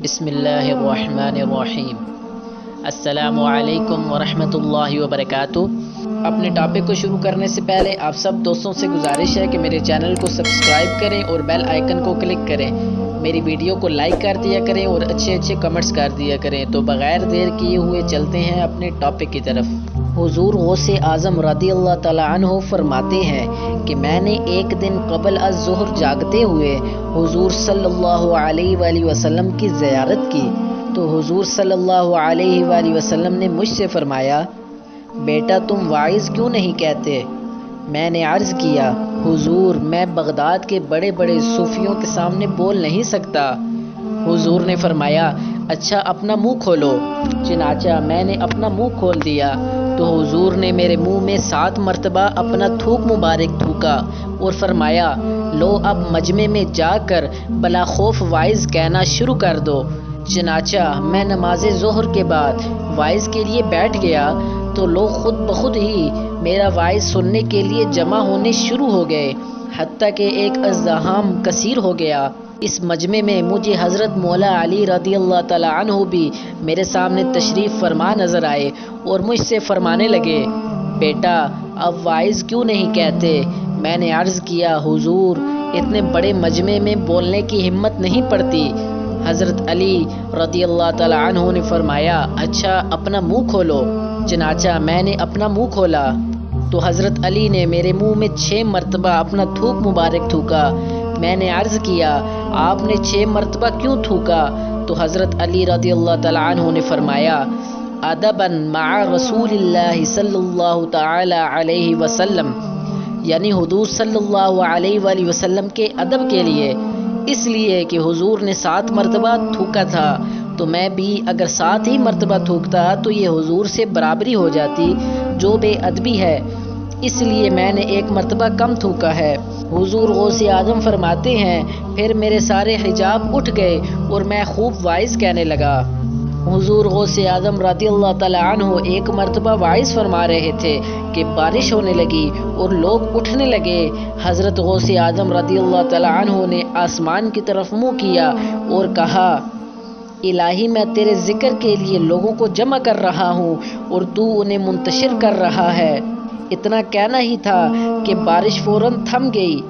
بسم اللہ الرحمن الرحیم۔ السلام علیکم ورحمۃ اللہ وبرکاتہ۔ اپنے ٹاپک کو شروع کرنے سے پہلے آپ سب دوستوں سے گزارش ہے کہ میرے چینل کو سبسکرائب کریں اور بیل آئیکن کو کلک کریں، میری ویڈیو کو لائک کر دیا کریں اور اچھے کمنٹس کر دیا کریں۔ تو بغیر دیر کیے ہوئے چلتے ہیں اپنے ٹاپک کی طرف۔ حضور غوث اعظم رضی اللہ تعالیٰ عنہ فرماتے ہیں کہ میں نے ایک دن قبل الظہر جاگتے ہوئے حضور صلی اللہ علیہ وآلہ وسلم کی زیارت کی، تو حضور صلی اللہ علیہ وآلہ وسلم نے مجھ سے فرمایا، بیٹا تم واعظ کیوں نہیں کہتے؟ میں نے عرض کیا، حضور میں بغداد کے بڑے بڑے صوفیوں کے سامنے بول نہیں سکتا۔ حضور نے فرمایا، اچھا اپنا منہ کھولو۔ چنانچہ میں نے اپنا منہ کھول دیا تو حضور نے میرے منہ میں 7 مرتبہ اپنا تھوک مبارک تھوکا اور فرمایا، لو اب مجمع میں جا کر بلا خوف واعظ کہنا شروع کر دو۔ چنانچہ میں نماز ظہر کے بعد واعظ کے لیے بیٹھ گیا تو لوگ خود بخود ہی میرا واعظ سننے کے لیے جمع ہونے شروع ہو گئے، حتیٰ کہ ایک ازدحام کثیر ہو گیا۔ اس مجمع میں مجھے حضرت مولا علی رضی اللہ تعالیٰ عنہ بھی میرے سامنے تشریف فرما نظر آئے اور مجھ سے فرمانے لگے، بیٹا اب واعظ کیوں نہیں کہتے؟ میں نے عرض کیا، حضور اتنے بڑے مجمع میں بولنے کی ہمت نہیں پڑتی۔ حضرت علی رضی اللہ تعالیٰ عنہ نے فرمایا، اچھا اپنا منہ کھولو۔ چنانچہ میں نے اپنا منہ کھولا تو حضرت علی نے میرے منہ میں 6 مرتبہ اپنا تھوک مبارک تھوکا۔ میں نے عرض کیا، آپ نے 6 مرتبہ کیوں تھوکا؟ تو حضرت علی رضی اللہ تعالیٰ عنہ نے فرمایا، ادبا مع رسول اللہ صلی اللہ تعالی علیہ وسلم، یعنی حضور صلی اللہ علیہ وآلہ وسلم کے ادب کے لیے، اس لیے کہ حضور نے 7 مرتبہ تھوکا تھا تو میں بھی اگر 7 ہی مرتبہ تھوکتا تو یہ حضور سے برابری ہو جاتی جو بے ادبی ہے، اس لیے میں نے 1 مرتبہ کم تھوکا ہے۔ حضور غوث اعظم فرماتے ہیں، پھر میرے سارے حجاب اٹھ گئے اور میں خوب واعظ کہنے لگا۔ حضور غوث اعظم رضی اللہ تعالیٰ عنہ 1 مرتبہ واعظ فرما رہے تھے کہ بارش ہونے لگی اور لوگ اٹھنے لگے۔ حضرت غوث اعظم رضی اللہ تعالیٰ عنہ نے آسمان کی طرف منہ کیا اور کہا، الہی میں تیرے ذکر کے لیے لوگوں کو جمع کر رہا ہوں اور تو انہیں منتشر کر رہا ہے۔ اتنا کہنا ہی تھا کہ بارش فوراً تھم گئی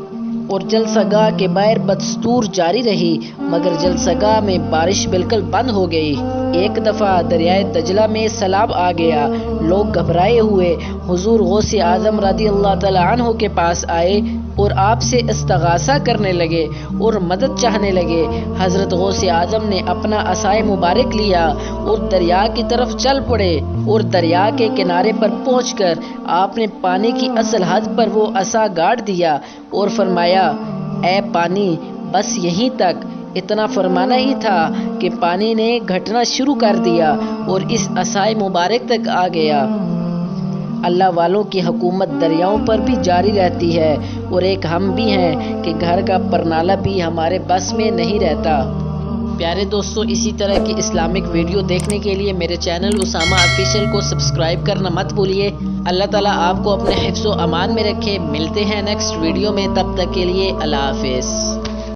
اور جلسہ گاہ کے باہر بدستور جاری رہی، مگر جلسہ گاہ میں بارش بالکل بند ہو گئی۔ ایک دفعہ دریائے دجلہ میں سیلاب آ گیا، لوگ گھبرائے ہوئے حضور غوث اعظم رضی اللہ تعالیٰ عنہ کے پاس آئے اور آپ سے استغاثہ کرنے لگے اور مدد چاہنے لگے۔ حضرت غوث اعظم نے اپنا عصائے مبارک لیا اور دریا کی طرف چل پڑے اور دریا کے کنارے پر پہنچ کر آپ نے پانی کی اصل حد پر وہ عصا گاڑ دیا اور فرمایا، اے پانی بس یہیں تک۔ اتنا فرمانا ہی تھا کہ پانی نے گھٹنا شروع کر دیا اور اس عصائے مبارک تک آ گیا۔ اللہ والوں کی حکومت دریاؤں پر بھی جاری رہتی ہے اور ایک ہم بھی ہیں کہ گھر کا پرنالہ بھی ہمارے بس میں نہیں رہتا۔ پیارے دوستو، اسی طرح کی اسلامک ویڈیو دیکھنے کے لیے میرے چینل اسامہ آفیشیل کو سبسکرائب کرنا مت بھولیے۔ اللہ تعالیٰ آپ کو اپنے حفظ و امان میں رکھے۔ ملتے ہیں نیکسٹ ویڈیو میں، تب تک کے لیے اللہ حافظ۔